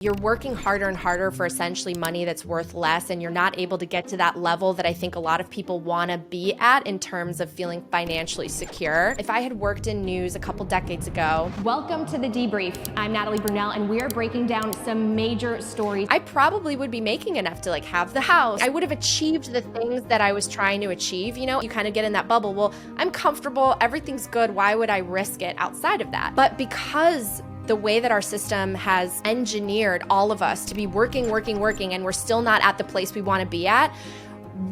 You're working harder and harder for essentially money that's worth less, and you're not able to get to that level that I think a lot of people want to be at in terms of feeling financially secure. If I had worked in news a couple decades ago. Welcome to The Debrief. I'm Natalie Brunell, and we are breaking down some major stories. I probably would be making enough to have the house. I would have achieved the things that I was trying to achieve. You kind of get in that bubble. Well, I'm comfortable, everything's good. Why would I risk it outside of that? But because the way that our system has engineered all of us to be working, and we're still not at the place we want to be at,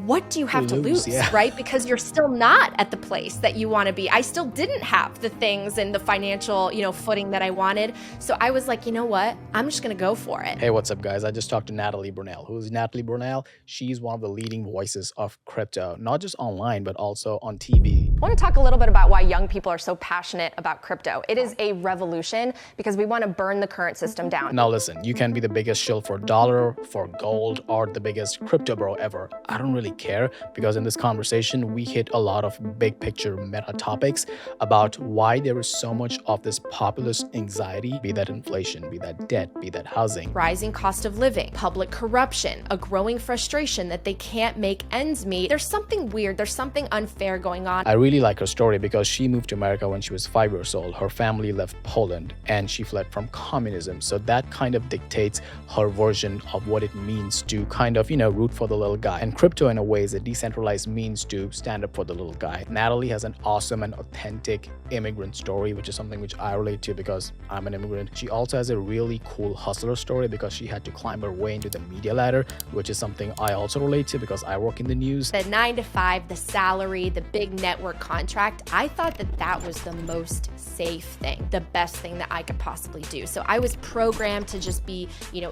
what do you have to lose, right? Because you're still not at the place that you want to be. I still didn't have the things and the financial, footing that I wanted. So I was like, you know what? I'm just going to go for it. Hey, what's up, guys? I just talked to Natalie Brunell. Who's Natalie Brunell? She's one of the leading voices of crypto, not just online, but also on TV. I want to talk a little bit about why young people are so passionate about crypto. It is a revolution because we want to burn the current system down. Now listen, you can be the biggest shill for dollar, for gold, or the biggest crypto bro ever. I don't really care, because in this conversation we hit a lot of big picture meta topics about why there is so much of this populist anxiety, be that inflation, be that debt, be that housing, rising cost of living, public corruption, a growing frustration that they can't make ends meet. There's something weird, there's something unfair going on. I really like her story because she moved to America when she was 5 years old. Her family left Poland and she fled from communism. So that kind of dictates her version of what it means to kind of, root for the little guy. And crypto, in a way, is a decentralized means to stand up for the little guy. Natalie has an awesome and authentic immigrant story, which is something which I relate to because I'm an immigrant. She also has a really cool hustler story because she had to climb her way into the media ladder, which is something I also relate to because I work in the news. The 9 to 5, the salary, the big network contract, I thought that was the most safe thing, the best thing that I could possibly do. So I was programmed to just be,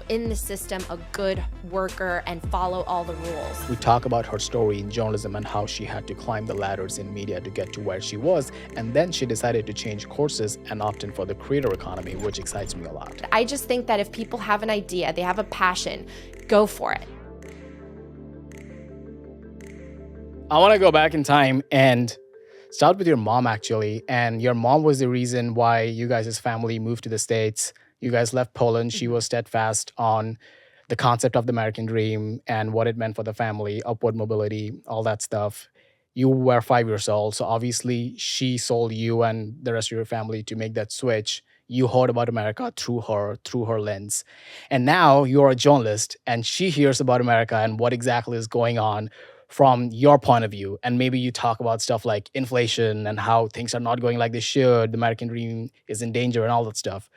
in the system, a good worker and follow all the rules. We talk about her story in journalism and how she had to climb the ladders in media to get to where she was, and then she decided to change courses and opt in for the creator economy, which excites me a lot. I just think that if people have an idea, they have a passion, go for it. I want to go back in time and start with your mom, actually. And your mom was the reason why you guys' family moved to the States. You guys left Poland. She was steadfast on the concept of the American dream and what it meant for the family, upward mobility, all that stuff. You were 5 years old, so obviously she sold you and the rest of your family to make that switch. You heard about America through her lens. And now you're a journalist and she hears about America and what exactly is going on from your point of view. And maybe you talk about stuff like inflation and how things are not going like they should, the American dream is in danger and all that stuff.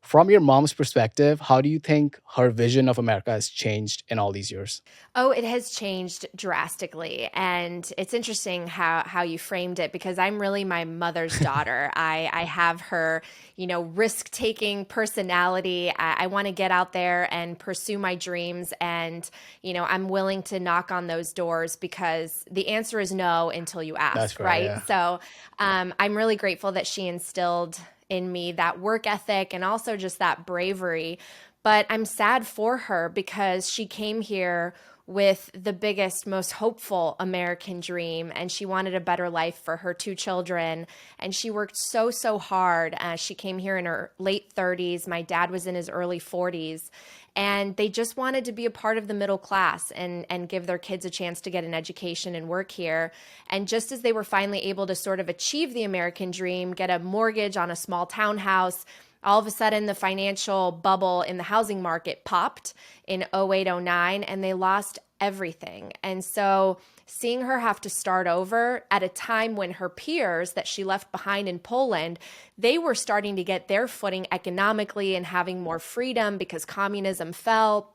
From your mom's perspective, how do you think her vision of America has changed in all these years? Oh, it has changed drastically. And it's interesting how you framed it, because I'm really my mother's daughter. I have her, risk-taking personality. I want to get out there and pursue my dreams. And, I'm willing to knock on those doors because the answer is no until you ask, That's right? Yeah. So I'm really grateful that she instilled in me that work ethic and also just that bravery. But I'm sad for her because she came here with the biggest, most hopeful American dream, and she wanted a better life for her 2 children. And she worked so hard. She came here in her late 30s. My dad was in his early 40s. And they just wanted to be a part of the middle class and give their kids a chance to get an education and work here. And just as they were finally able to sort of achieve the American dream, get a mortgage on a small townhouse, all of a sudden the financial bubble in the housing market popped in 08-09, and they lost everything. And so seeing her have to start over at a time when her peers that she left behind in Poland, they were starting to get their footing economically and having more freedom because communism fell.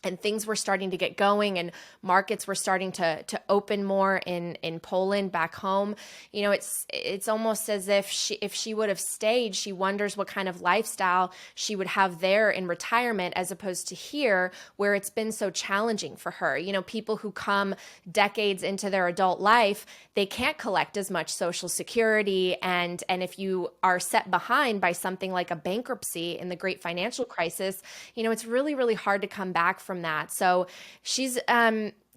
And things were starting to get going and markets were starting to open more in Poland back home. It's almost as if she would have stayed, she wonders what kind of lifestyle she would have there in retirement as opposed to here where it's been so challenging for her. People who come decades into their adult life, they can't collect as much Social Security. And if you are set behind by something like a bankruptcy in the great financial crisis, it's really, really hard to come back from that. So she's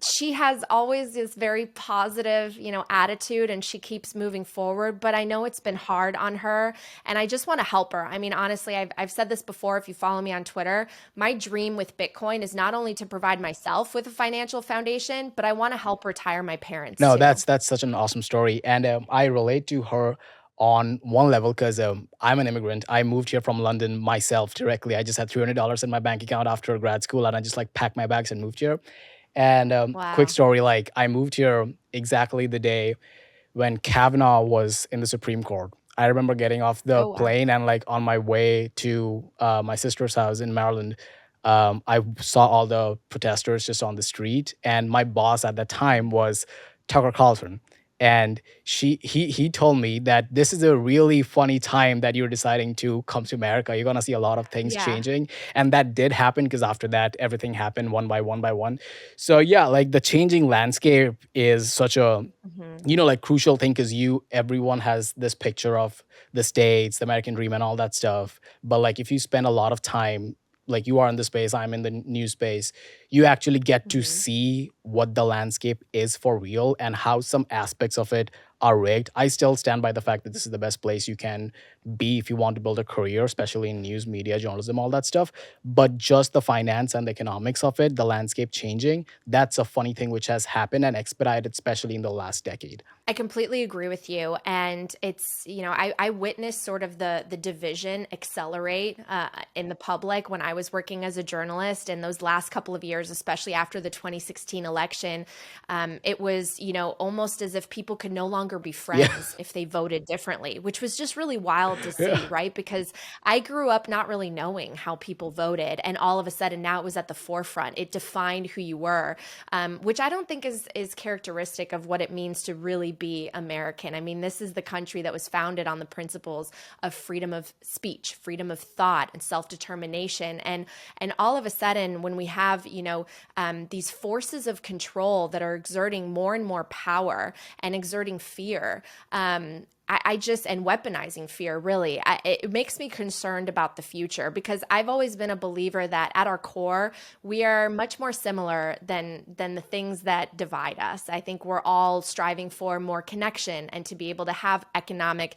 She has always this very positive, attitude, and she keeps moving forward, but I know it's been hard on her, and I just want to help her. I mean, honestly, I've said this before if you follow me on Twitter. My dream with Bitcoin is not only to provide myself with a financial foundation, but I want to help retire my parents No, too. that's such an awesome story, and I relate to her on one level because I'm an immigrant. I moved here from London myself directly. I just had $300 in my bank account after grad school, and I just like packed my bags and moved here. And quick Wow. story, like I moved here exactly the day when Kavanaugh was in the Supreme Court. I remember getting off the Oh, wow. plane and like on my way to my sister's house in Maryland, I saw all the protesters just on the street, and my boss at that time was Tucker Carlson. And he told me that this is a really funny time that you're deciding to come to America. You're gonna see a lot of things Yeah. changing, and that did happen because after that, everything happened one by one by one. So yeah, like the changing landscape is such a Hmm. like crucial thing because everyone has this picture of the states, the American dream and all that stuff, but like if you spend a lot of time, like you are in the space, I'm in the news space, you actually get to Hmm. see what the landscape is for real and how some aspects of it are rigged. I still stand by the fact that this is the best place you can be if you want to build a career, especially in news, media, journalism, all that stuff. But just the finance and the economics of it, the landscape changing, that's a funny thing which has happened and expedited, especially in the last decade. I completely agree with you. And it's, I witnessed sort of the division accelerate in the public when I was working as a journalist. And those last couple of years, especially after the 2016 election, it was, almost as if people could no longer be Yeah. friends if they voted differently, which was just really wild to Yeah. see, right? Because I grew up not really knowing how people voted. And all of a sudden now it was at the forefront. It defined who you were, which I don't think is characteristic of what it means to really be American. I mean, this is the country that was founded on the principles of freedom of speech, freedom of thought, and self-determination. And all of a sudden, when we have these forces of control that are exerting more and more power and exerting fear, I just and weaponizing fear really it makes me concerned about the future because I've always been a believer that at our core we are much more similar than the things that divide us. I think we're all striving for more connection and to be able to have economic,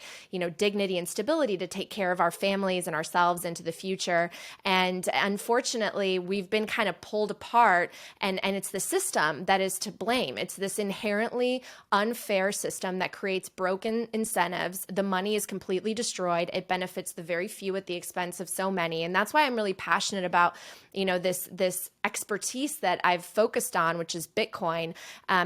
dignity and stability to take care of our families and ourselves into the future. And unfortunately, we've been kind of pulled apart, and it's the system that is to blame. It's this inherently unfair system that creates broken incentives. The money is completely destroyed. It benefits the very few at the expense of so many. And that's why I'm really passionate about, this expertise that I've focused on, which is Bitcoin,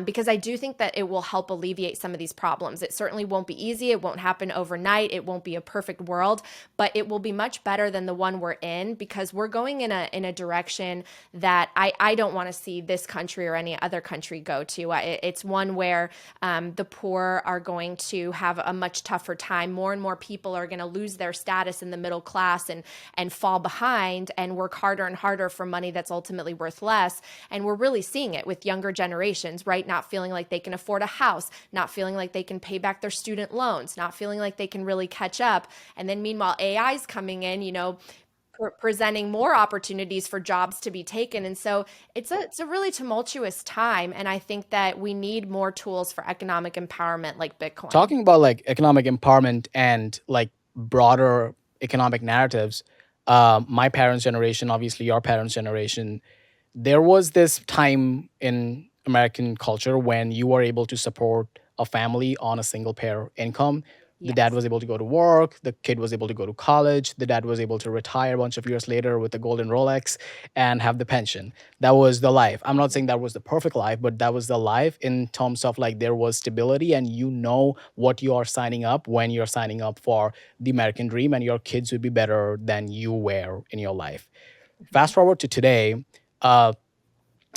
because I do think that it will help alleviate some of these problems. It certainly won't be easy. It won't happen overnight. It won't be a perfect world, but it will be much better than the one we're in because we're going in a direction that I don't want to see this country or any other country go to. It's one where the poor are going to have a much tougher time. More and more people are going to lose their status in the middle class and fall behind and work harder and harder for money that's ultimately worth less. And we're really seeing it with younger generations, right? Not feeling like they can afford a house, not feeling like they can pay back their student loans, not feeling like they can really catch up. And then meanwhile, AI is coming in, presenting more opportunities for jobs to be taken. And so it's a really tumultuous time. And I think that we need more tools for economic empowerment like Bitcoin. Talking about like economic empowerment and like broader economic narratives, my parents' generation, obviously your parents' generation, there was this time in American culture when you were able to support a family on a single pair income. The dad Yes. was able to go to work, the kid was able to go to college, the dad was able to retire a bunch of years later with a golden Rolex and have the pension. That was the life. I'm not saying that was the perfect life, but that was the life in terms of like there was stability and you know what you are signing up when you're signing up for the American dream, and your kids would be better than you were in your life. Fast forward to today, uh,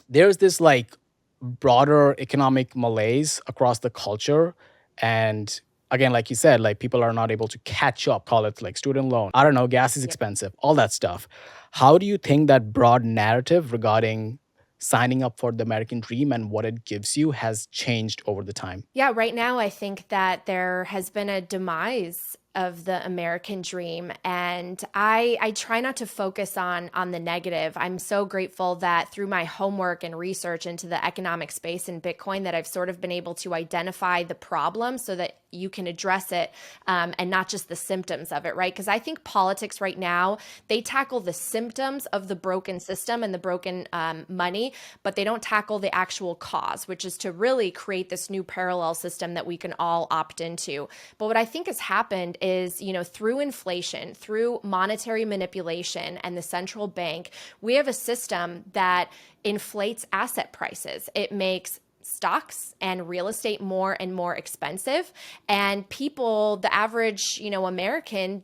there's this like broader economic malaise across the culture. And again, like you said, like people are not able to catch up, call it like student loan. I don't know, gas is Yeah. expensive, all that stuff. How do you think that broad narrative regarding signing up for the American dream and what it gives you has changed over the time? Yeah, right now I think that there has been a demise of the American dream. And I try not to focus on the negative. I'm so grateful that through my homework and research into the economic space in Bitcoin that I've sort of been able to identify the problem so that you can address it and not just the symptoms of it, right? Because I think politics right now, they tackle the symptoms of the broken system and the broken money, but they don't tackle the actual cause, which is to really create this new parallel system that we can all opt into. But what I think has happened is, through inflation, through monetary manipulation and the central bank, we have a system that inflates asset prices. It makes stocks and real estate more and more expensive. And people, the average, American,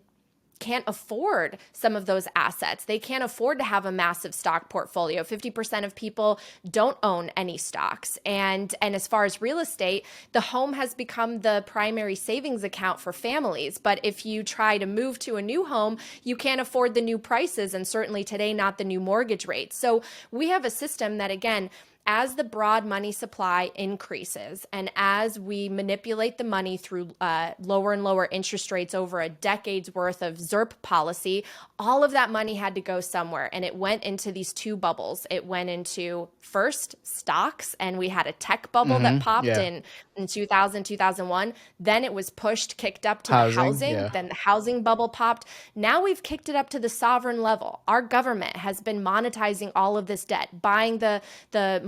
can't afford some of those assets. They can't afford to have a massive stock portfolio. 50% of people don't own any stocks. And as far as real estate, the home has become the primary savings account for families. But if you try to move to a new home, you can't afford the new prices, and certainly today, not the new mortgage rates. So we have a system that, again, as the broad money supply increases and as we manipulate the money through lower and lower interest rates over a decade's worth of ZERP policy, all of that money had to go somewhere. And it went into these two bubbles. It went into first stocks, and we had a tech bubble that popped in 2000, 2001. Then it was kicked up to the housing. Then the housing bubble popped. Now we've kicked it up to the sovereign level. Our government has been monetizing all of this debt, buying the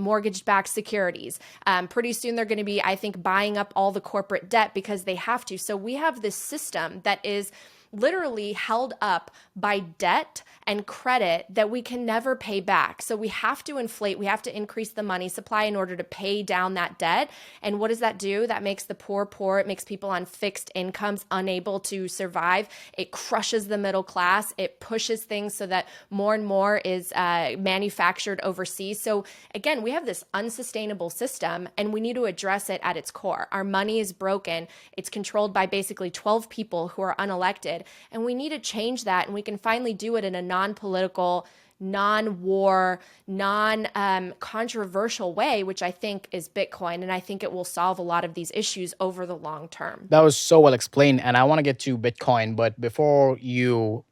mortgage-backed securities. Pretty soon they're going to be, I think, buying up all the corporate debt because they have to. So we have this system that is literally held up by debt and credit that we can never pay back. So we have to inflate, we have to increase the money supply in order to pay down that debt. And what does that do? That makes the poor poor. It makes people on fixed incomes unable to survive. It crushes the middle class. It pushes things so that more and more is manufactured overseas. So again, we have this unsustainable system, and we need to address it at its core. Our money is broken. It's controlled by basically 12 people who are unelected. And we need to change that, and we can finally do it in a non-political, non-war, non-controversial way, which I think is Bitcoin. And I think it will solve a lot of these issues over the long term. That was so well explained. And I want to get to Bitcoin, but before you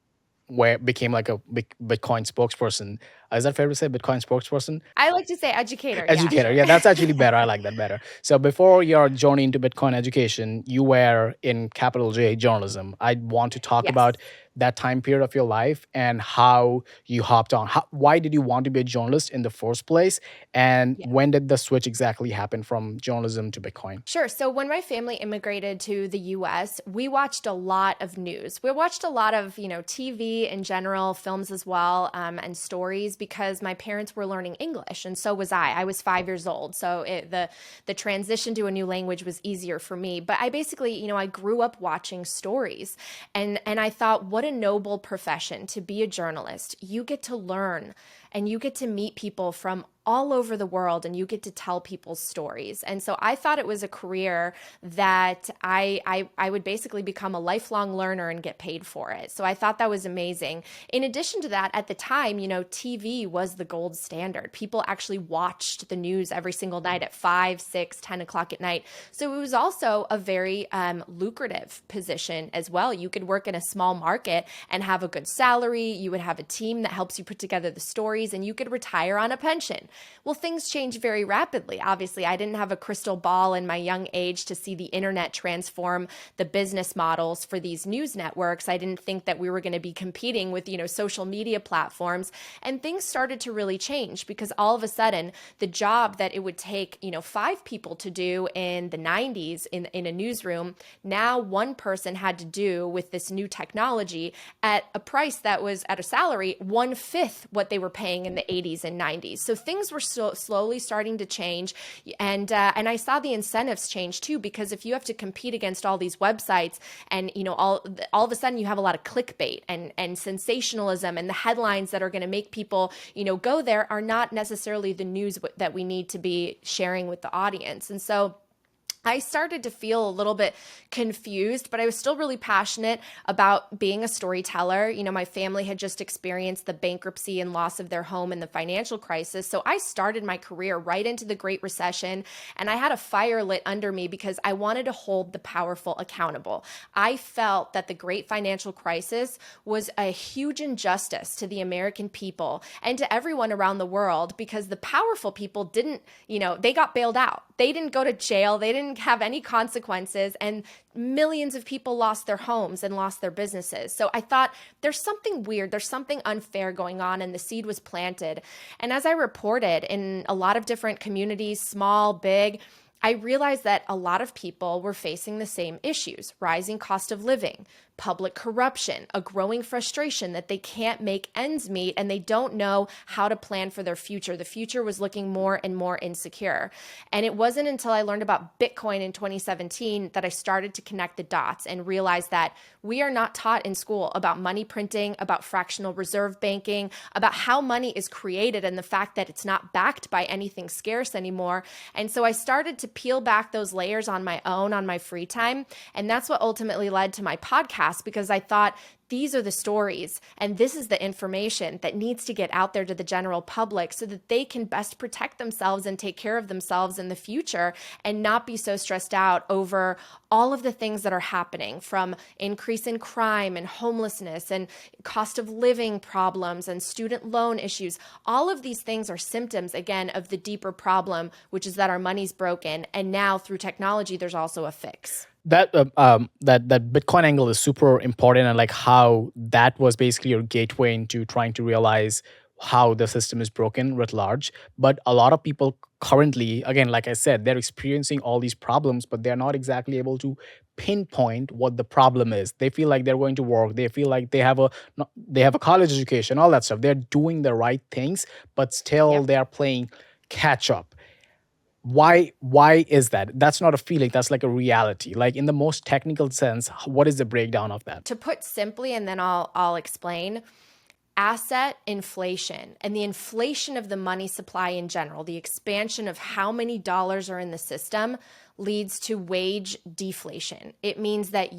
became like a Bitcoin spokesperson, is that fair to say, Bitcoin spokesperson? I like to say educator. Educator, yeah, that's actually better. I like that better. So before your journey into Bitcoin education, you were in capital J journalism. I want to talk about that time period of your life and how you hopped on. Why did you want to be a journalist in the first place? And when did the switch exactly happen from journalism to Bitcoin? Sure. So when my family immigrated to the US, we watched a lot of news. We watched a lot of, TV in general, films as well, and stories, because my parents were learning English, and so was I. I was 5 years old, so the transition to a new language was easier for me. But I basically, I grew up watching stories, and I thought, what a noble profession to be a journalist. You get to learn, and you get to meet people from all over the world, and you get to tell people's stories. And so I thought it was a career that I would basically become a lifelong learner and get paid for it. So I thought that was amazing. In addition to that, at the time, TV was the gold standard. People actually watched the news every single night at 5, 6, 10 o'clock at night. So it was also a very lucrative position as well. You could work in a small market and have a good salary. You would have a team that helps you put together the stories, and you could retire on a pension. Well, things change very rapidly. Obviously, I didn't have a crystal ball in my young age to see the internet transform the business models for these news networks. I didn't think that we were going to be competing with, social media platforms. And things started to really change, because all of a sudden, the job that it would take, 5 people to do in the 90s in a newsroom, now one person had to do with this new technology at a price that was, at a salary, 1/5 what they were paying in the 80s and 90s. So things were slowly starting to change, and I saw the incentives change too, because if you have to compete against all these websites, and all of a sudden you have a lot of clickbait and sensationalism, and the headlines that are going to make people go there are not necessarily the news that we need to be sharing with the audience. And so I started to feel a little bit confused, but I was still really passionate about being a storyteller. You know, my family had just experienced the bankruptcy and loss of their home and the financial crisis. So I started my career right into the Great Recession, and I had a fire lit under me because I wanted to hold the powerful accountable. I felt that the great financial crisis was a huge injustice to the American people and to everyone around the world because the powerful people didn't, they got bailed out. They didn't go to jail. They didn't have any consequences, and millions of people lost their homes and lost their businesses. So I thought there's something weird, there's something unfair going on, and the seed was planted. And as I reported in a lot of different communities, small, big, I realized that a lot of people were facing the same issues: rising cost of living, public corruption, a growing frustration that they can't make ends meet and they don't know how to plan for their future. The future was looking more and more insecure. And it wasn't until I learned about Bitcoin in 2017 that I started to connect the dots and realize that we are not taught in school about money printing, about fractional reserve banking, about how money is created and the fact that it's not backed by anything scarce anymore. And so I started to peel back those layers on my own, on my free time. And that's what ultimately led to my podcast, because I thought these are the stories and this is the information that needs to get out there to the general public so that they can best protect themselves and take care of themselves in the future and not be so stressed out over all of the things that are happening, from increase in crime and homelessness and cost of living problems and student loan issues. All of these things are symptoms, again, of the deeper problem, which is that our money's broken. And now through technology, there's also a fix. That Bitcoin angle is super important, and like how that was basically your gateway into trying to realize how the system is broken writ large. But a lot of people currently, again, like I said, they're experiencing all these problems, but they're not exactly able to pinpoint what the problem is. They feel like they're going to work. They feel like they have a college education, all that stuff. They're doing the right things, but still Yep. they are playing catch up. Why is that? That's not a feeling, that's like a reality. Like, in the most technical sense, what is the breakdown of that? To put simply, and then I'll explain, asset inflation and the inflation of the money supply in general, the expansion of how many dollars are in the system, leads to wage deflation. It means that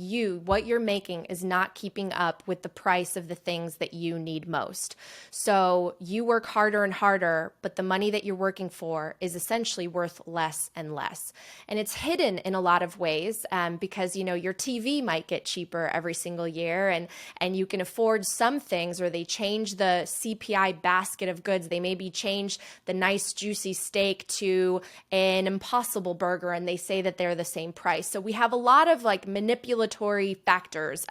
what you're making is not keeping up with the price of the things that you need most. So you work harder and harder, but the money that you're working for is essentially worth less and less. And it's hidden in a lot of ways because, your TV might get cheaper every single year, and you can afford some things, or they change the CPI basket of goods. They maybe change the nice juicy steak to an Impossible Burger, and they say that they're the same price. So we have a lot of like manipulatory factors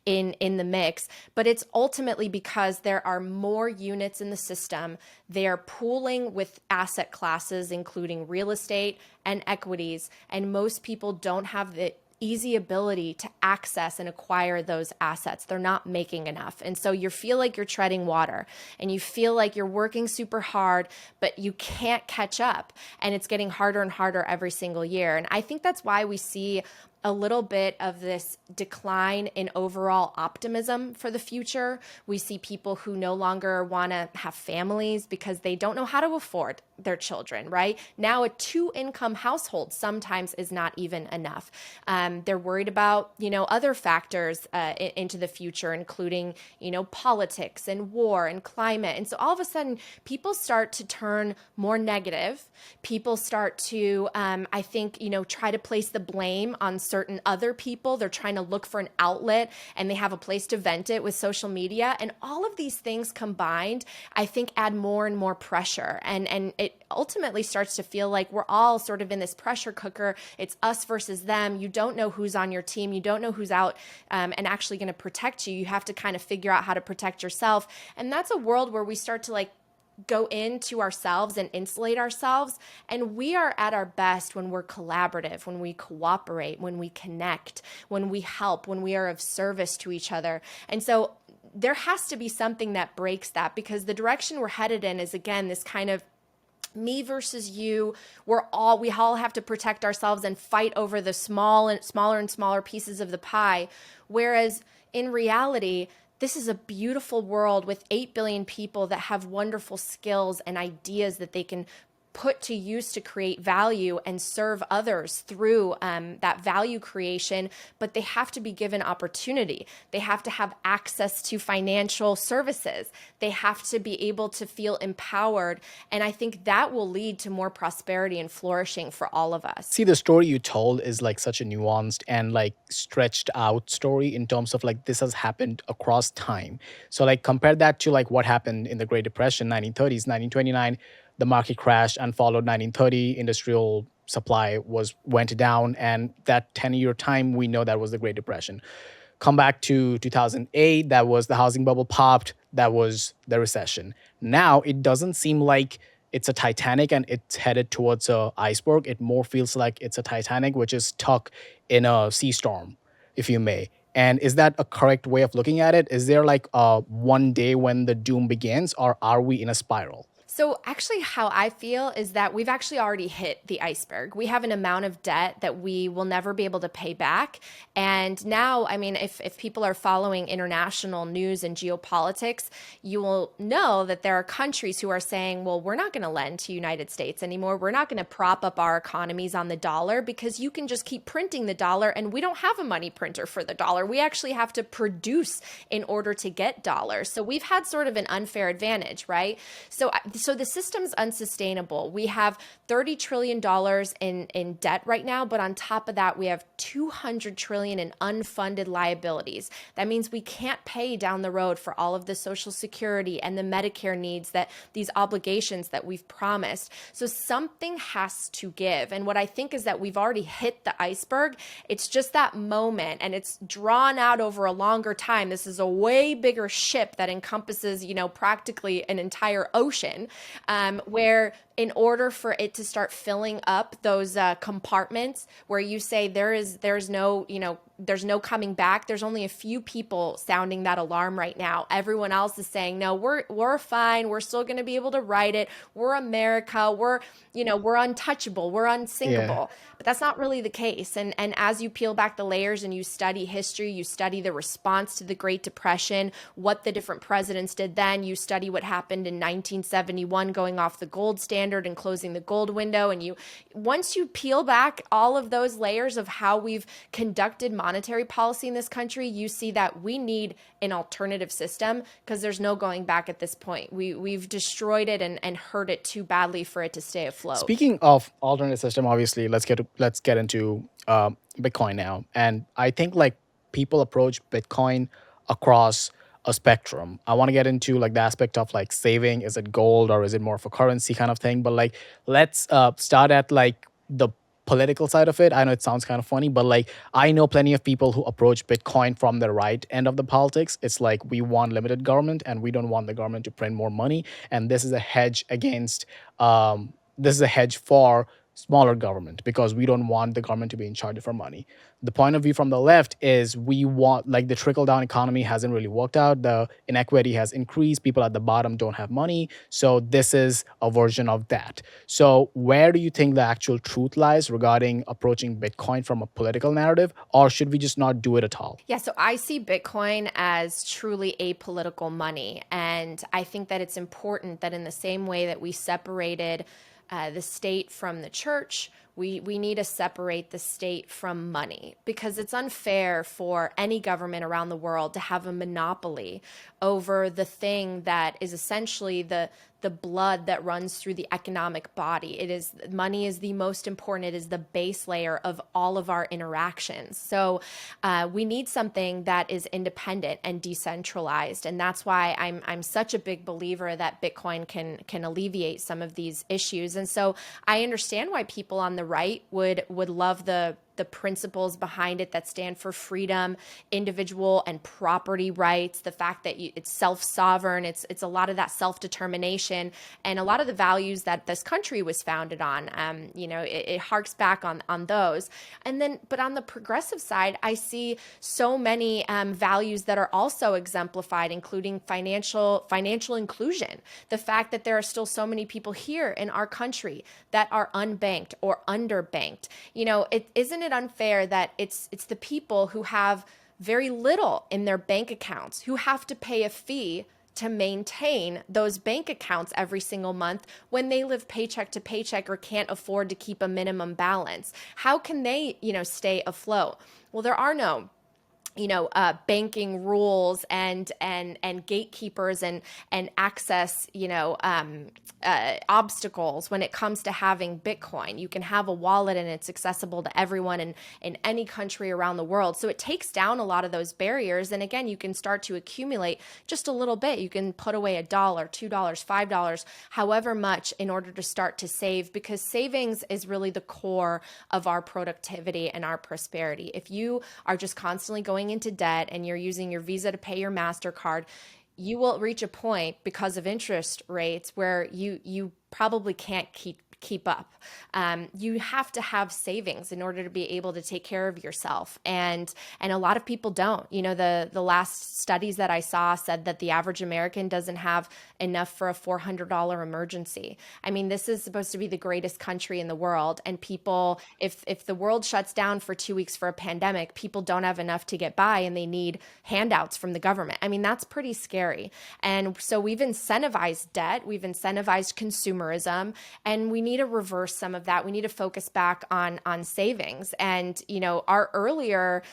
in the mix, but it's ultimately because there are more units in the system. They are pooling with asset classes, including real estate and equities, and most people don't have the easy ability to access and acquire those assets. They're not making enough. And so you feel like you're treading water and you feel like you're working super hard, but you can't catch up. And it's getting harder and harder every single year. And I think that's why we see a little bit of this decline in overall optimism for the future. We see people who no longer want to have families because they don't know how to afford their children, right? Now a 2-income household sometimes is not even enough. They're worried about, other factors into the future, including, politics and war and climate. And so all of a sudden people start to turn more negative. People start to, I think, try to place the blame on certain other people. They're trying to look for an outlet, and they have a place to vent it with social media. And all of these things combined, I think, add more and more pressure. And it ultimately starts to feel like we're all sort of in this pressure cooker. It's us versus them. You don't know who's on your team. You don't know who's out and actually going to protect you. You have to kind of figure out how to protect yourself. And that's a world where we start to go into ourselves and insulate ourselves. And we are at our best when we're collaborative, when we cooperate, when we connect, when we help, when we are of service to each other. And so there has to be something that breaks that, because the direction we're headed in is, again, this kind of me versus you. We all have to protect ourselves and fight over the smaller and smaller pieces of the pie. Whereas in reality, this is a beautiful world with 8 billion people that have wonderful skills and ideas that they can put to use to create value and serve others through that value creation, but they have to be given opportunity. They have to have access to financial services. They have to be able to feel empowered. And I think that will lead to more prosperity and flourishing for all of us. See, the story you told is like such a nuanced and like stretched out story in terms of like this has happened across time. So like compare that to like what happened in the Great Depression, 1930s, 1929, the market crashed and followed 1930, industrial supply was went down, and that 10-year time we know that was the Great Depression. Come back to 2008, that was the housing bubble popped, that was the recession. Now it doesn't seem like it's a Titanic and it's headed towards a iceberg. It more feels like it's a Titanic which is stuck in a sea storm, if you may. And is that a correct way of looking at it? Is there like one day when the doom begins, or are we in a spiral? So, actually, how I feel is that we've actually already hit the iceberg. We have an amount of debt that we will never be able to pay back. And now, I mean, if people are following international news and geopolitics, you will know that there are countries who are saying, well, we're not going to lend to United States anymore. We're not going to prop up our economies on the dollar because you can just keep printing the dollar, and we don't have a money printer for the dollar. We actually have to produce in order to get dollars. So we've had sort of an unfair advantage, right? So the system's unsustainable. We have $30 trillion in debt right now, but on top of that, we have $200 trillion in unfunded liabilities. That means we can't pay down the road for all of the Social Security and the Medicare needs, that these obligations that we've promised. So something has to give. And what I think is that we've already hit the iceberg. It's just that moment, and it's drawn out over a longer time. This is a way bigger ship that encompasses, practically an entire ocean. Where in order for it to start filling up those compartments where you say there's no coming back, there's only a few people sounding that alarm right now. Everyone else is saying, no, we're fine. We're still going to be able to ride it. We're America. We're untouchable. We're unsinkable. Yeah. But that's not really the case. And as you peel back the layers and you study history, you study the response to the Great Depression, what the different presidents did then, you study what happened in 1971 going off the gold standard and closing the gold window. And once you peel back all of those layers of how we've conducted monetary policy in this country, you see that we need an alternative system because there's no going back at this point. We've destroyed it and hurt it too badly for it to stay afloat. Speaking of alternative system, obviously, let's get into Bitcoin now. And I think like people approach Bitcoin across a spectrum. I want to get into like the aspect of like saving. Is it gold or is it more of a currency kind of thing? But like, let's start at like the political side of it. I know it sounds kind of funny, but like I know plenty of people who approach Bitcoin from the right end of the politics. It's like we want limited government and we don't want the government to print more money. And this is a hedge against, this is a hedge for smaller government because we don't want the government to be in charge of our money. The point of view from the left is we want, like, the trickle down economy hasn't really worked out. The inequity has increased. People at the bottom don't have money. So this is a version of that. So where do you think the actual truth lies regarding approaching Bitcoin from a political narrative, or should we just not do it at all? Yeah, so I see Bitcoin as truly apolitical money. And I think that it's important that in the same way that we separated the state from the church, we need to separate the state from money, because it's unfair for any government around the world to have a monopoly over the thing that is essentially the blood that runs through the economic body. Money is the most important. It is the base layer of all of our interactions. So we need something that is independent and decentralized. And that's why I'm such a big believer that Bitcoin can alleviate some of these issues. And so I understand why people on the right would love the principles behind it that stand for freedom, individual and property rights, the fact that it's self-sovereign, it's a lot of that self-determination, and a lot of the values that this country was founded on. It harks back on those. And then, but on the progressive side, I see so many values that are also exemplified, including financial inclusion. The fact that there are still so many people here in our country that are unbanked or underbanked. Isn't it unfair that it's the people who have very little in their bank accounts who have to pay a fee to maintain those bank accounts every single month when they live paycheck to paycheck or can't afford to keep a minimum balance? How can they, stay afloat? Well, there are no banking rules and gatekeepers and access, obstacles when it comes to having Bitcoin. You can have a wallet and it's accessible to everyone in any country around the world. So it takes down a lot of those barriers. And again, you can start to accumulate just a little bit. You can put away $1, $2, $5, however much, in order to start to save, because savings is really the core of our productivity and our prosperity. If you are just constantly going into debt and you're using your Visa to pay your MasterCard, you will reach a point because of interest rates where you probably can't keep up. You have to have savings in order to be able to take care of yourself. And a lot of people don't. The last studies that I saw said that the average American doesn't have enough for a $400 emergency. I mean, this is supposed to be the greatest country in the world. And people, if the world shuts down for 2 weeks for a pandemic, people don't have enough to get by and they need handouts from the government. I mean, that's pretty scary. And so we've incentivized debt, we've incentivized consumerism, and we need to reverse some of that. We need to focus back on savings. And, our earlier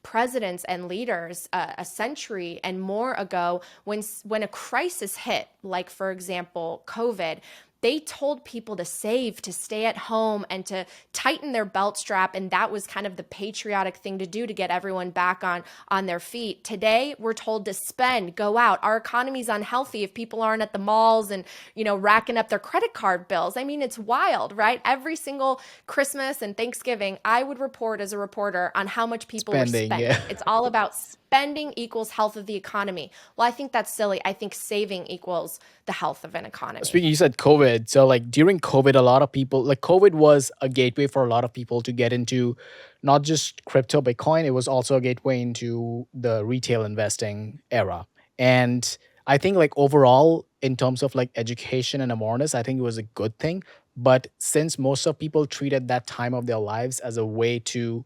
presidents and leaders a century and more ago, when a crisis hit, like, for example, COVID, they told people to save, to stay at home, and to tighten their belt strap. And that was kind of the patriotic thing to do to get everyone back on their feet. Today, we're told to spend, go out. Our economy's unhealthy if people aren't at the malls and, racking up their credit card bills. I mean, it's wild, right? Every single Christmas and Thanksgiving, I would report as a reporter on how much people were spending. Yeah. It's all about spending equals health of the economy. Well, I think that's silly. I think saving equals the health of an economy. Speaking, you said COVID. So, like, during COVID, a lot of people, like, COVID was a gateway for a lot of people to get into not just crypto, Bitcoin. It was also a gateway into the retail investing era. And I think, like, overall, in terms of like education and awareness, I think it was a good thing. But since most of people treated that time of their lives as a way to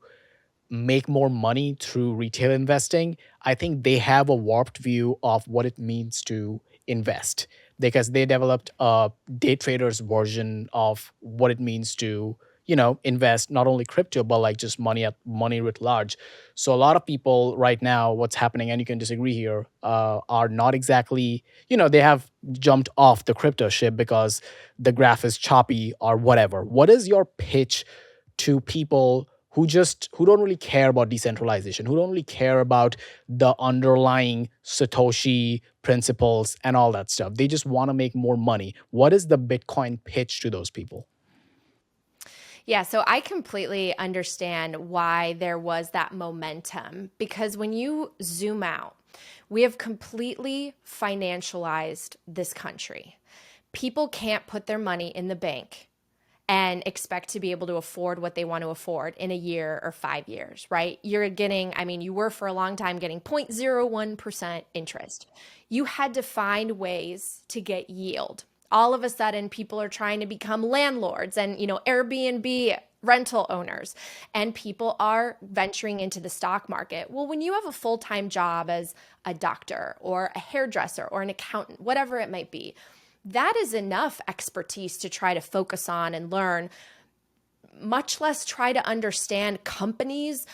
make more money through retail investing, I think they have a warped view of what it means to invest, because they developed a day trader's version of what it means to, invest not only crypto, but like just money writ large. So a lot of people right now, what's happening, and you can disagree here, are not exactly, they have jumped off the crypto ship because the graph is choppy or whatever. What is your pitch to people who don't really care about decentralization, who don't really care about the underlying Satoshi principles and all that stuff? They just want to make more money. What is the Bitcoin pitch to those people? Yeah, so I completely understand why there was that momentum, because when you zoom out, we have completely financialized this country. People can't put their money in the bank and expect to be able to afford what they want to afford in a year or 5 years, right? You're getting, you were for a long time getting 0.01% interest. You had to find ways to get yield. All of a sudden, people are trying to become landlords and, Airbnb rental owners, and people are venturing into the stock market. Well, when you have a full-time job as a doctor or a hairdresser or an accountant, whatever it might be, that is enough expertise to try to focus on and learn, much less try to understand companies,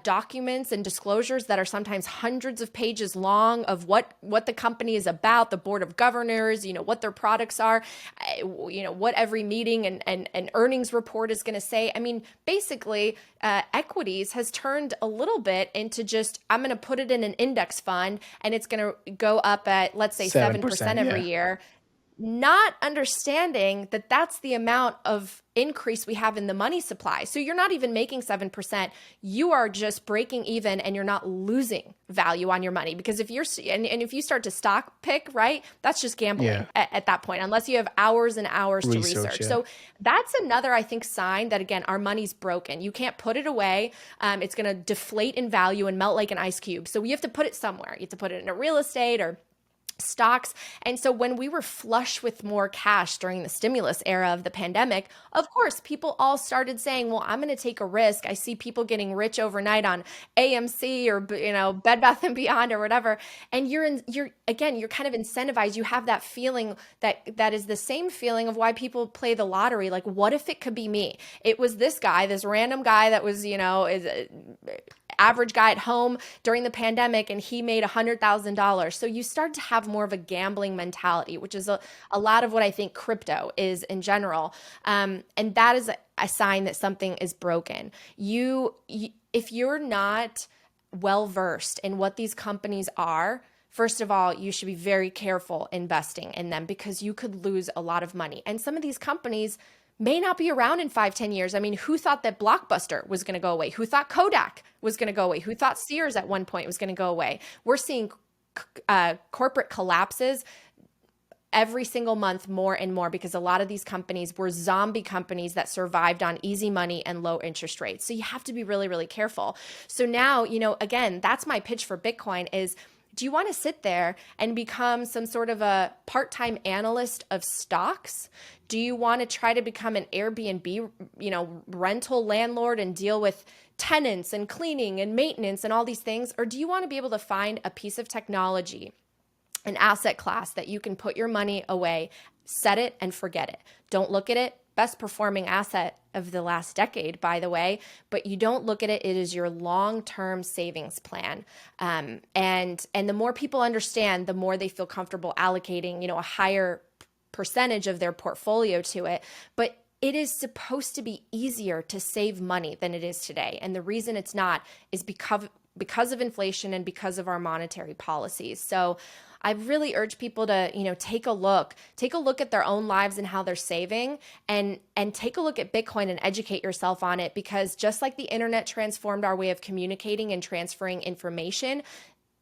documents and disclosures that are sometimes hundreds of pages long of what the company is about, the board of governors, what their products are, what every meeting and earnings report is going to say. Basically, equities has turned a little bit into just, I'm going to put it in an index fund and it's going to go up at, let's say, 7% every year. Not understanding that that's the amount of increase we have in the money supply. So you're not even making 7%. You are just breaking even and you're not losing value on your money. Because if if you start to stock pick, right, that's just gambling at that point, unless you have hours and hours to research. Yeah. So that's another, I think, sign that, again, our money's broken. You can't put it away. It's going to deflate in value and melt like an ice cube. So we have to put it somewhere. You have to put it in a real estate or stocks. And so when we were flush with more cash during the stimulus era of the pandemic, of course, people all started saying, well, I'm going to take a risk. I see people getting rich overnight on AMC or, Bed Bath and Beyond or whatever. And you're kind of incentivized. You have that feeling that is the same feeling of why people play the lottery. Like, what if it could be me? It was this guy, this random guy that was, is average guy at home during the pandemic, and he made $100,000. So you start to have more of a gambling mentality, which is a lot of what I think crypto is in general. And that is a sign that something is broken. If you're not well versed in what these companies are, first of all, you should be very careful investing in them because you could lose a lot of money. And some of these companies may not be around in 5, 10 years. I mean, who thought that Blockbuster was going to go away? Who thought Kodak was going to go away? Who thought Sears at one point was going to go away? We're seeing corporate collapses every single month more and more because a lot of these companies were zombie companies that survived on easy money and low interest rates. So you have to be really, really careful. So now, again, that's my pitch for Bitcoin is, do you want to sit there and become some sort of a part-time analyst of stocks? Do you want to try to become an Airbnb, rental landlord and deal with tenants and cleaning and maintenance and all these things? Or do you want to be able to find a piece of technology, an asset class that you can put your money away, set it and forget it? Don't look at it. Best performing asset of the last decade, by the way, but you don't look at it. It is your long-term savings plan. And the more people understand, the more they feel comfortable allocating, a higher percentage of their portfolio to it. But it is supposed to be easier to save money than it is today. And the reason it's not is because of inflation and because of our monetary policies. So I really urge people to, take a look at their own lives and how they're saving, and take a look at Bitcoin and educate yourself on it, because just like the internet transformed our way of communicating and transferring information,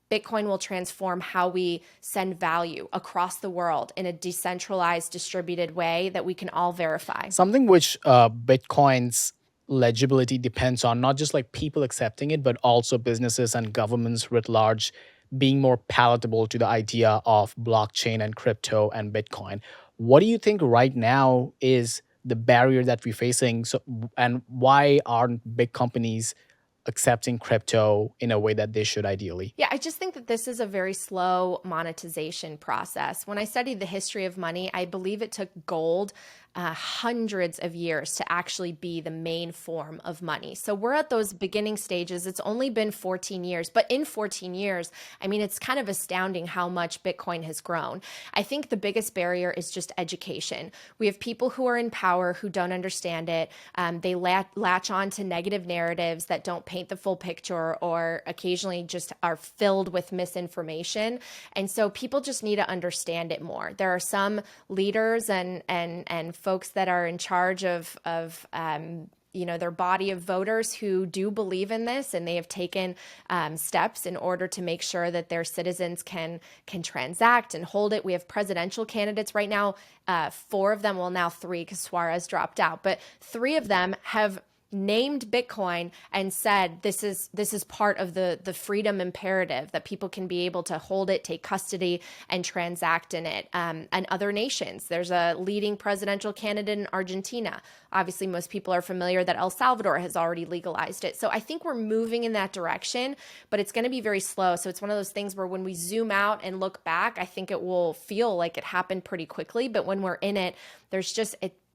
Bitcoin will transform how we send value across the world in a decentralized, distributed way that we can all verify. Something which Bitcoin's legibility depends on, not just like people accepting it, but also businesses and governments writ large being more palatable to the idea of blockchain and crypto and Bitcoin. What do you think right now is the barrier that we're facing? So, and why aren't big companies accepting crypto in a way that they should ideally? Yeah, I just think that this is a very slow monetization process. When I studied the history of money, I believe it took gold hundreds of years to actually be the main form of money. So we're at those beginning stages. It's only been 14 years, but in 14 years, I mean, it's kind of astounding how much Bitcoin has grown. I think the biggest barrier is just education. We have people who are in power who don't understand it. They latch on to negative narratives that don't paint the full picture, or occasionally just are filled with misinformation. And so people just need to understand it more. There are some leaders and folks that are in charge of their body of voters who do believe in this, and they have taken steps in order to make sure that their citizens can transact and hold it. We have presidential candidates right now, 4 of them, well now 3 because Suarez dropped out, but 3 of them have named Bitcoin and said this is part of the freedom imperative, that people can be able to hold it, take custody, and transact in it. And other nations, there's a leading presidential candidate in Argentina. Obviously, most people are familiar that El Salvador has already legalized it. So I think we're moving in that direction, but it's going to be very slow. So it's one of those things where when we zoom out and look back, I think it will feel like it happened pretty quickly. But when we're in it,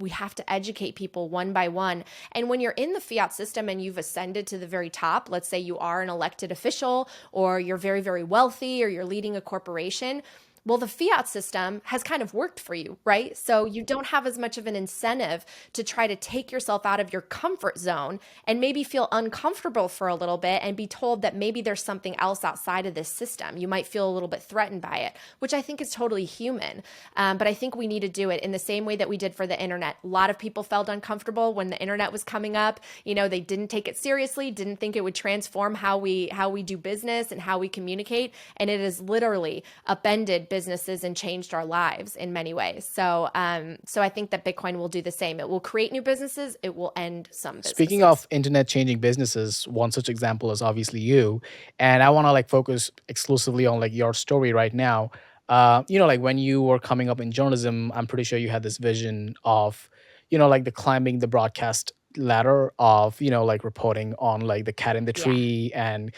we have to educate people one by one. And when you're in the fiat system and you've ascended to the very top, let's say you are an elected official, or you're very, very wealthy, or you're leading a corporation, well, the fiat system has kind of worked for you, right? So you don't have as much of an incentive to try to take yourself out of your comfort zone and maybe feel uncomfortable for a little bit and be told that maybe there's something else outside of this system. You might feel a little bit threatened by it, which I think is totally human. But I think we need to do it in the same way that we did for the internet. A lot of people felt uncomfortable when the internet was coming up. They didn't take it seriously, didn't think it would transform how we do business and how we communicate. And it has literally upended businesses and changed our lives in many ways. So I think that Bitcoin will do the same. It will create new businesses. It will end some businesses. Speaking of internet changing businesses, one such example is obviously you. And I want to focus exclusively on your story right now. like when you were coming up in journalism, I'm pretty sure you had this vision of, like the climbing the broadcast ladder of, like reporting on like the cat in the Yeah, tree and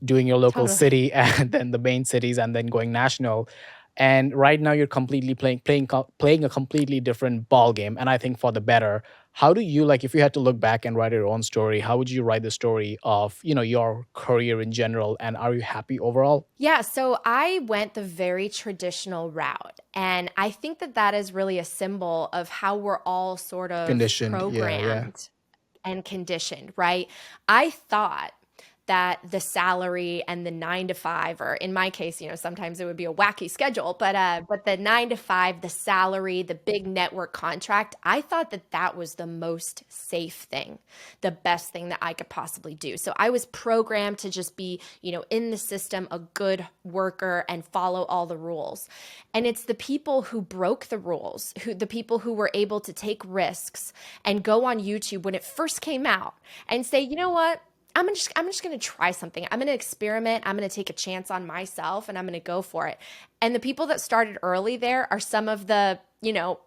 doing your local totally. city and then the main cities and then going national. And right now you're completely playing a completely different ball game, and I think for the better. How do you, like, if you had to look back and write your own story, how would you write the story of, your career in general, and are you happy overall? Yeah, so I went the very traditional route. And I think that that is really a symbol of how we're all sort of Conditioned, yeah, yeah. programmed and conditioned, right? I thought that the salary and the 9 to 5, or in my case, sometimes it would be a wacky schedule, but the 9 to 5, the salary, the big network contract, I thought that that was the most safe thing, the best thing that I could possibly do. So I was programmed to just be, in the system, a good worker and follow all the rules. And it's the people who broke the rules, the people who were able to take risks and go on YouTube when it first came out and say, you know what? I'm just going to try something. I'm going to experiment. I'm going to take a chance on myself and I'm going to go for it. And the people that started early there are some of the,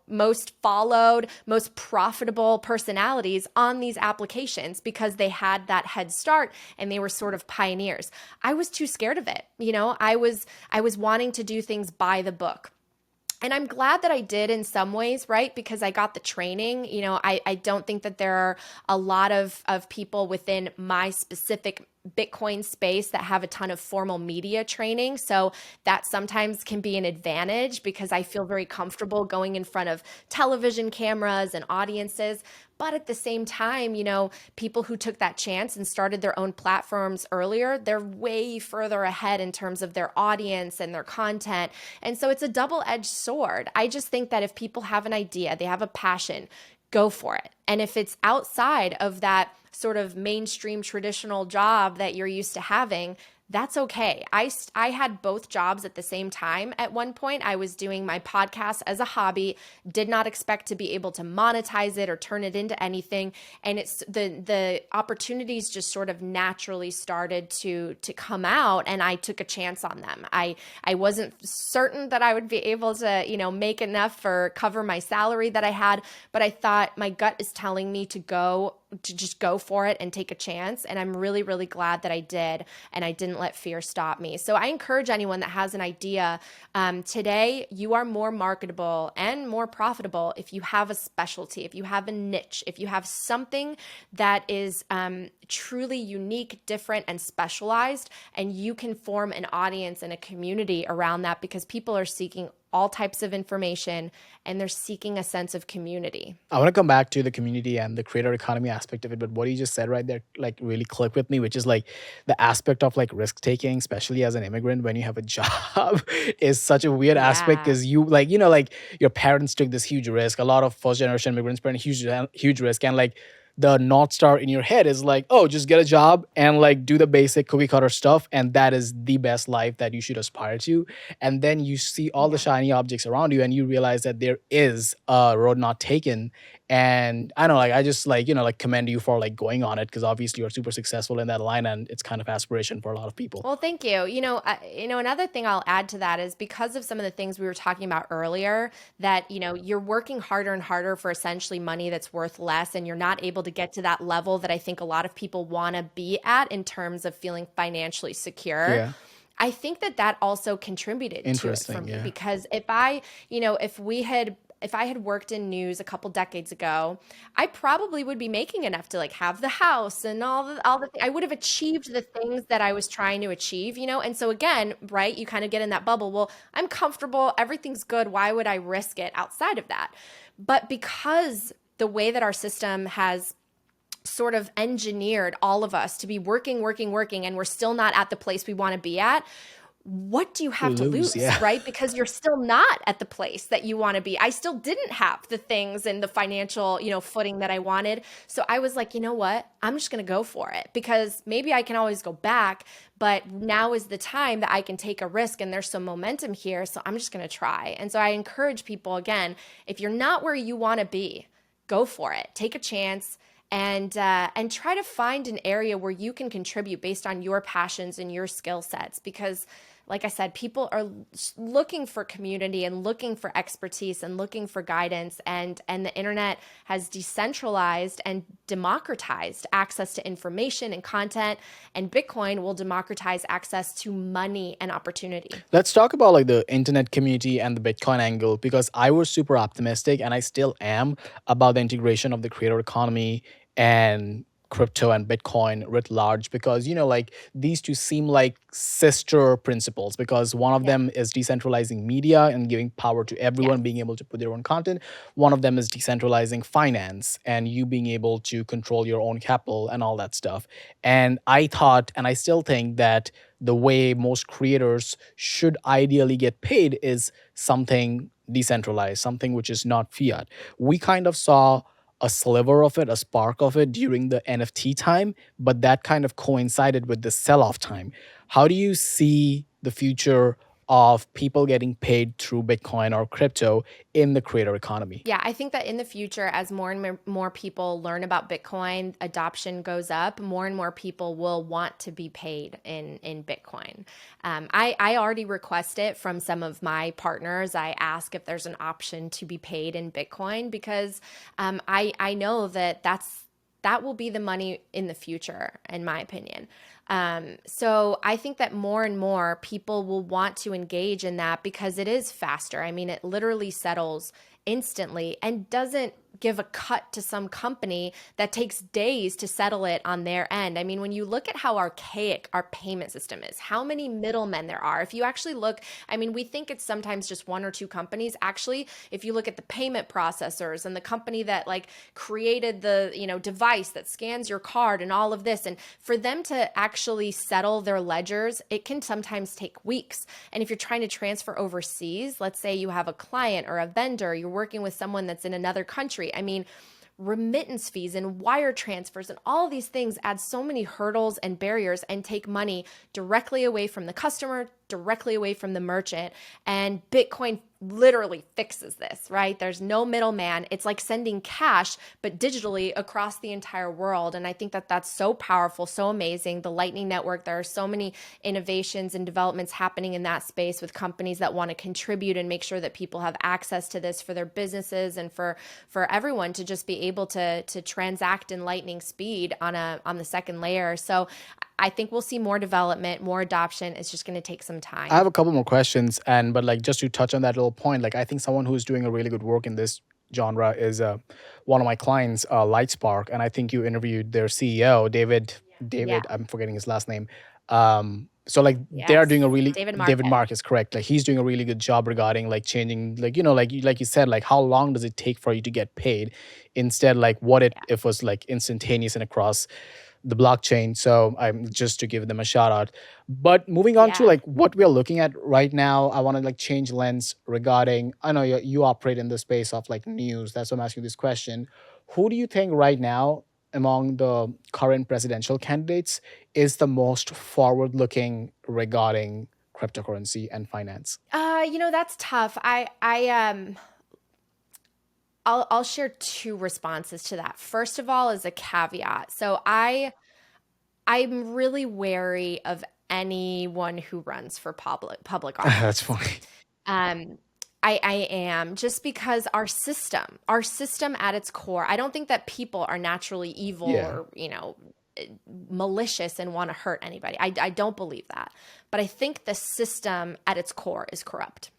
most followed, most profitable personalities on these applications because they had that head start and they were sort of pioneers. I was too scared of it. I was wanting to do things by the book. And I'm glad that I did in some ways, right? Because I got the training. I don't think that there are a lot of people within my specific Bitcoin space that have a ton of formal media training. So that sometimes can be an advantage because I feel very comfortable going in front of television cameras and audiences. But at the same time, people who took that chance and started their own platforms earlier, they're way further ahead in terms of their audience and their content. And so it's a double-edged sword. I just think that if people have an idea, they have a passion, go for it. And if it's outside of that sort of mainstream traditional job that you're used to having, that's okay. I had both jobs at the same time. At one point, I was doing my podcast as a hobby, did not expect to be able to monetize it or turn it into anything. And it's the opportunities just sort of naturally started to come out, and I took a chance on them. I wasn't certain that I would be able to, make enough for cover my salary that I had, but I thought my gut is telling me to just go for it and take a chance. And I'm really, really glad that I did. And I didn't let fear stop me. So I encourage anyone that has an idea, today, you are more marketable and more profitable if you have a specialty, if you have a niche, if you have something that is truly unique, different, and specialized, and you can form an audience and a community around that because people are seeking all types of information and they're seeking a sense of community. I want to come back to the community and the creator economy aspect of it, but what you just said right there, like, really clicked with me, which is like the aspect of like risk taking, especially as an immigrant when you have a job, is such a weird aspect Yeah. because you, like, like your parents took this huge risk. A lot of first generation immigrants put in huge risk, and like the North Star in your head is like, oh, just get a job and like do the basic cookie cutter stuff, and that is the best life that you should aspire to. And then you see all the Yeah. shiny objects around you and you realize that there is a road not taken. And I know, like, I just, like, like, commend you for like going on it, because obviously you're super successful in that line and it's kind of aspiration for a lot of people. Well, thank you. Another thing I'll add to that is because of some of the things we were talking about earlier, that, you're working harder and harder for essentially money that's worth less, and you're not able to get to that level that I think a lot of people want to be at in terms of feeling financially secure. Yeah. I think that that also contributed to it for Interesting. me Yeah. because if I had worked in news a couple decades ago, I probably would be making enough to like have the house and I would have achieved the things that I was trying to achieve, And so again, right, you kind of get in that bubble. Well, I'm comfortable, everything's good. Why would I risk it outside of that? But because the way that our system has sort of engineered all of us to be working, working, working, and we're still not at the place we want to be at, what do you have to Lose. lose, Yeah. right? Because you're still not at the place that you want to be. I still didn't have the things and the financial, footing that I wanted. So I was like, you know what? I'm just going to go for it because maybe I can always go back, but now is the time that I can take a risk and there's some momentum here. So I'm just going to try. And so I encourage people, again, if you're not where you want to be, go for it. Take a chance. And try to find an area where you can contribute based on your passions and your skill sets, because like I said, people are looking for community and looking for expertise and looking for guidance. And the internet has decentralized and democratized access to information and content. And Bitcoin will democratize access to money and opportunity. Let's talk about like the internet community and the Bitcoin angle because I was super optimistic and I still am about the integration of the creator economy and crypto and Bitcoin writ large because like these two seem like sister principles because one of Yeah. them is decentralizing media and giving power to Yes. everyone being able to put their own content. One of them is decentralizing finance and you being able to control your own capital and all that stuff. And I thought and I still think that the way most creators should ideally get paid is something decentralized, something which is not fiat. We kind of saw a sliver of it, a spark of it during the NFT time, but that kind of coincided with the sell off time. How do you see the future of people getting paid through Bitcoin or crypto in the creator economy? Yeah, I think that in the future, as more and more people learn about Bitcoin, adoption goes up. More and more people will want to be paid in Bitcoin. I already request it from some of my partners. I ask if there's an option to be paid in Bitcoin because I know that will be the money in the future, in my opinion. So I think that more and more people will want to engage in that because it is faster. I mean, it literally settles instantly and doesn't give a cut to some company that takes days to settle it on their end. I mean, when you look at how archaic our payment system is, how many middlemen there are, if you actually look, I mean, we think it's sometimes just one or two companies. Actually, if you look at the payment processors and the company that like created the, device that scans your card and all of this, and for them to actually settle their ledgers, it can sometimes take weeks. And if you're trying to transfer overseas, let's say you have a client or a vendor, you're working with someone that's in another country. I mean, remittance fees and wire transfers and all these things add so many hurdles and barriers and take money directly away from the customer, directly away from the merchant. And Bitcoin literally fixes this, right? There's no middleman. It's like sending cash, but digitally across the entire world. And I think that that's so powerful, so amazing. The Lightning Network, there are so many innovations and developments happening in that space with companies that want to contribute and make sure that people have access to this for their businesses and for everyone to just be able to transact in lightning speed on the second layer. So I think we'll see more development, more adoption. It's just going to take some I have time. a couple more questions, and but like just to touch on that little point, like I think someone who's doing a really good work in this genre is one of my clients, Lightspark, and I think you interviewed their CEO, David. Yeah. David, I'm forgetting his last name. So like they are Yes. doing a really David David Market. Mark is correct. Like he's doing a really good job regarding like changing, like like you said, like how long does it take for you to get paid? Instead, like what it Yeah. if was like instantaneous and across the blockchain. So I'm just to give them a shout out. But moving on to Yeah. like what we're looking at right now, I want to like change lens regarding. I know you operate in the space of like news. That's why I'm asking this question. Who do you think right now among the current presidential candidates is the most forward looking regarding cryptocurrency and finance? That's tough. I'll share two responses to that. First of all, is a caveat. So I'm really wary of anyone who runs for public That's office. funny. Um, I am, just because our system at its core, I don't think that people are naturally evil Yeah. or, malicious and want to hurt anybody. I don't believe that. But I think the system at its core is corrupt.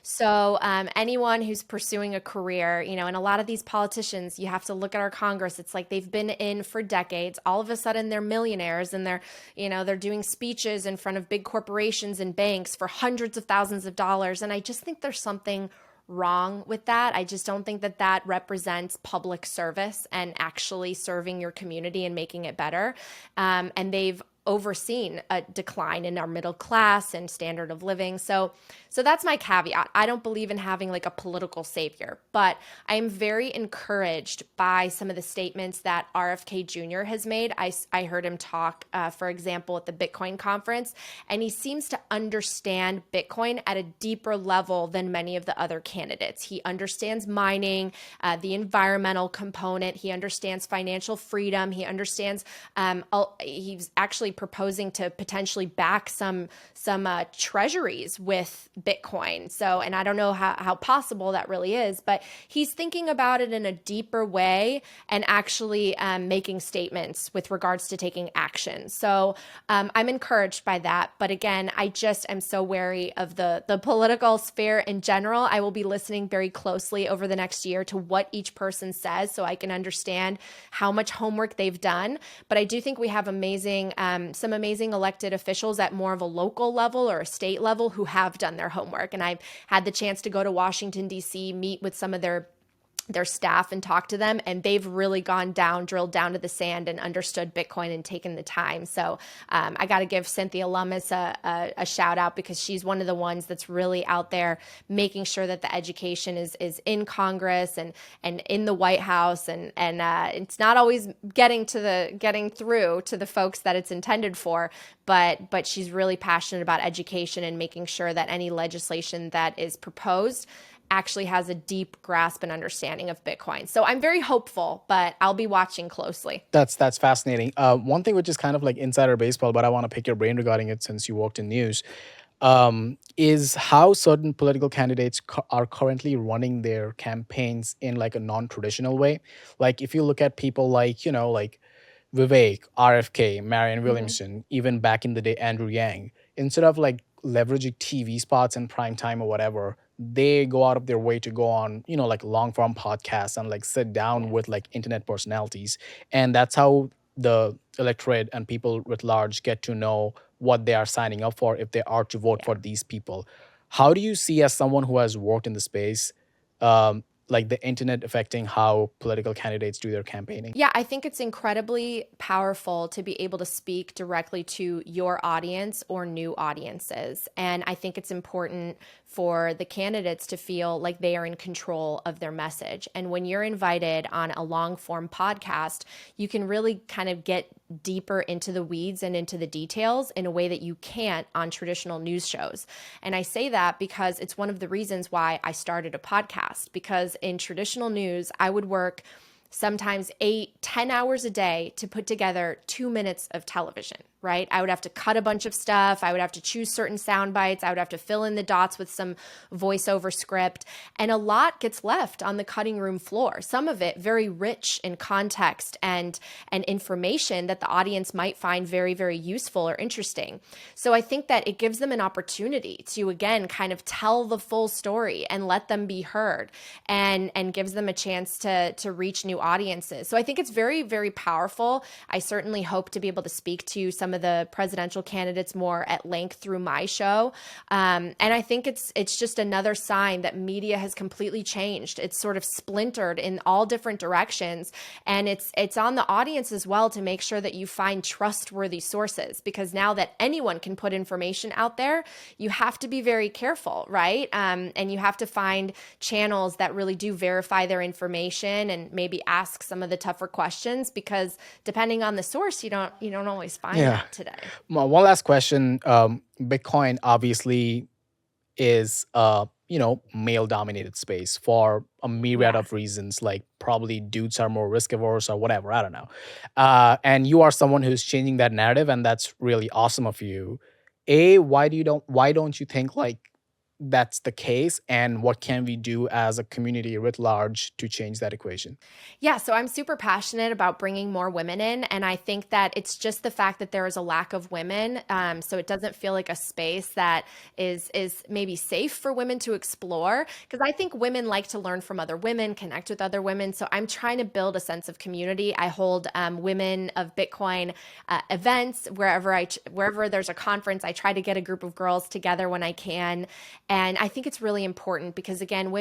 So, anyone who's pursuing a career, and a lot of these politicians, you have to look at our Congress. It's like they've been in for decades. All of a sudden, they're millionaires and they're doing speeches in front of big corporations and banks for hundreds of thousands of dollars. And I just think there's something wrong with that. I just don't think that that represents public service and actually serving your community and making it better. And they've overseen a decline in our middle class and standard of living. So that's my caveat. I don't believe in having like a political savior, but I am very encouraged by some of the statements that RFK Jr. has made. I heard him talk, for example, at the Bitcoin conference, and he seems to understand Bitcoin at a deeper level than many of the other candidates. He understands mining, the environmental component. He understands financial freedom. He understands, he's actually proposing to potentially back some treasuries with Bitcoin. So, and I don't know how possible that really is, but he's thinking about it in a deeper way and actually making statements with regards to taking action. So I'm encouraged by that. But again, I just am so wary of the political sphere in general. I will be listening very closely over the next year to what each person says so I can understand how much homework they've done. But I do think we have some amazing elected officials at more of a local level or a state level who have done their homework. And I've had the chance to go to Washington, D.C., meet with some of their staff and talk to them, and they've really drilled down to the sand and understood Bitcoin and taken the time. So I got to give Cynthia Lummis a shout out, because she's one of the ones that's really out there making sure that the education is in Congress and in the White House, and it's not always getting through to the folks that it's intended for, but she's really passionate about education and making sure that any legislation that is proposed actually has a deep grasp and understanding of Bitcoin. So I'm very hopeful, but I'll be watching closely. That's fascinating. One thing which is kind of like insider baseball, but I want to pick your brain regarding it since you worked in news, is how certain political candidates are currently running their campaigns in like a non-traditional way. Like if you look at people like, like Vivek, RFK, Marianne Williamson, even back in the day, Andrew Yang, instead of like leveraging TV spots in prime time or whatever, they go out of their way to go on, like long form podcasts and like sit down with like internet personalities. And that's how the electorate and people writ large get to know what they are signing up for if they are to vote for these people. How do you see, as someone who has worked in the space, like the internet affecting how political candidates do their campaigning? Yeah, I think it's incredibly powerful to be able to speak directly to your audience or new audiences. And I think it's important for the candidates to feel like they are in control of their message. And when you're invited on a long form podcast, you can really kind of get deeper into the weeds and into the details in a way that you can't on traditional news shows. And I say that because it's one of the reasons why I started a podcast, because in traditional news, I would work sometimes 8-10 hours a day to put together 2 minutes of television, right? I would have to cut a bunch of stuff. I would have to choose certain sound bites. I would have to fill in the dots with some voiceover script. And a lot gets left on the cutting room floor. Some of it very rich in context and information that the audience might find very, very useful or interesting. So I think that it gives them an opportunity to, again, kind of tell the full story and let them be heard, and gives them a chance to reach new audiences. So I think it's very, very powerful. I certainly hope to be able to speak to some of the presidential candidates more at length through my show. And I think it's just another sign that media has completely changed. It's sort of splintered in all different directions. And it's on the audience as well to make sure that you find trustworthy sources, because now that anyone can put information out there, you have to be very careful, right? And you have to find channels that really do verify their information and maybe ask some of the tougher questions, because depending on the source, you don't always find that today. One last question. Bitcoin obviously is male dominated space for a myriad of reasons, like probably dudes are more risk averse or whatever, I don't know. And you are someone who's changing that narrative, and that's really awesome of you. Why don't you think like that's the case, and what can we do as a community writ large to change that equation? Yeah, so I'm super passionate about bringing more women in, and I think that it's just the fact that there is a lack of women, so it doesn't feel like a space that is maybe safe for women to explore, because I think women like to learn from other women, connect with other women, so I'm trying to build a sense of community. I hold Women of Bitcoin events wherever there's a conference. I try to get a group of girls together when I can. And I think it's really important because, again,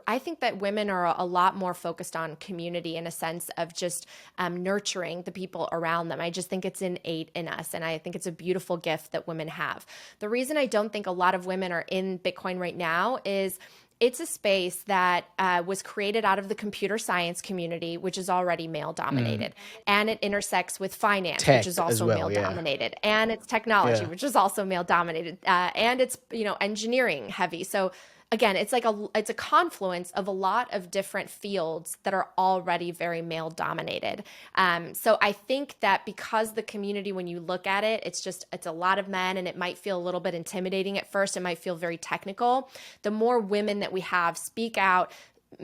I think that women are a lot more focused on community in a sense of just nurturing the people around them. I just think it's innate in us. And I think it's a beautiful gift that women have. The reason I don't think a lot of women are in Bitcoin right now is it's a space that was created out of the computer science community, which is already male dominated. And it intersects with finance, which is also male dominated. And it's technology, which is also male dominated. And it's, engineering heavy. So again, it's a confluence of a lot of different fields that are already very male dominated. So I think that because the community, when you look at it, it's a lot of men, and it might feel a little bit intimidating at first. It might feel very technical. The more women that we have speak out,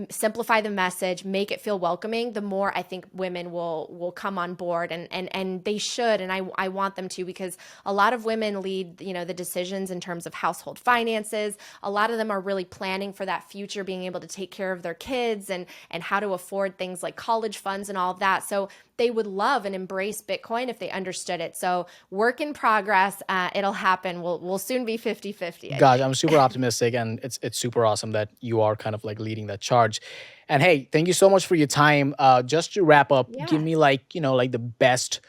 simplify the message, make it feel welcoming, the more I think women will come on board, and they should, and I want them to, because a lot of women lead, the decisions in terms of household finances. A lot of them are really planning for that future, being able to take care of their kids and how to afford things like college funds and all of that. So they would love and embrace Bitcoin if they understood it. So work in progress. It'll happen. We'll soon be 50-50, I Gosh, think. I'm super optimistic, and it's super awesome that you are kind of like leading that charge. And hey, thank you so much for your time. Just to wrap up, give Yeah. me like like the best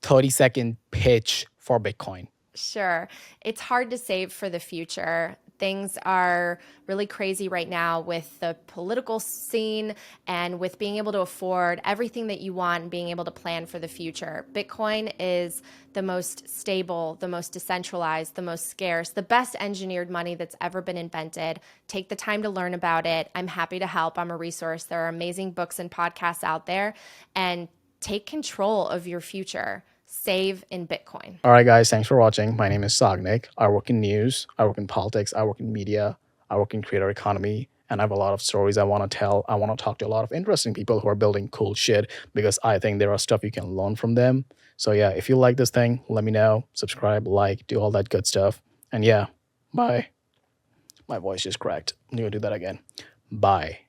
30-second pitch for Bitcoin. Sure. It's hard to save for the future. Things are really crazy right now with the political scene and with being able to afford everything that you want and being able to plan for the future. Bitcoin is the most stable, the most decentralized, the most scarce, the best engineered money that's ever been invented. Take the time to learn about it. I'm happy to help. I'm a resource. There are amazing books and podcasts out there. And take control of your future. Save in Bitcoin. All right, guys, thanks for watching. My name is Sagnik. I work in news, I work in politics, I work in media, I work in creator economy, and I have a lot of stories I want to tell. I want to talk to a lot of interesting people who are building cool shit, because I think there are stuff you can learn from them. So yeah, if you like this thing, let me know. Subscribe, like, do all that good stuff. And yeah, bye. My voice just cracked. I'm gonna do that again. Bye.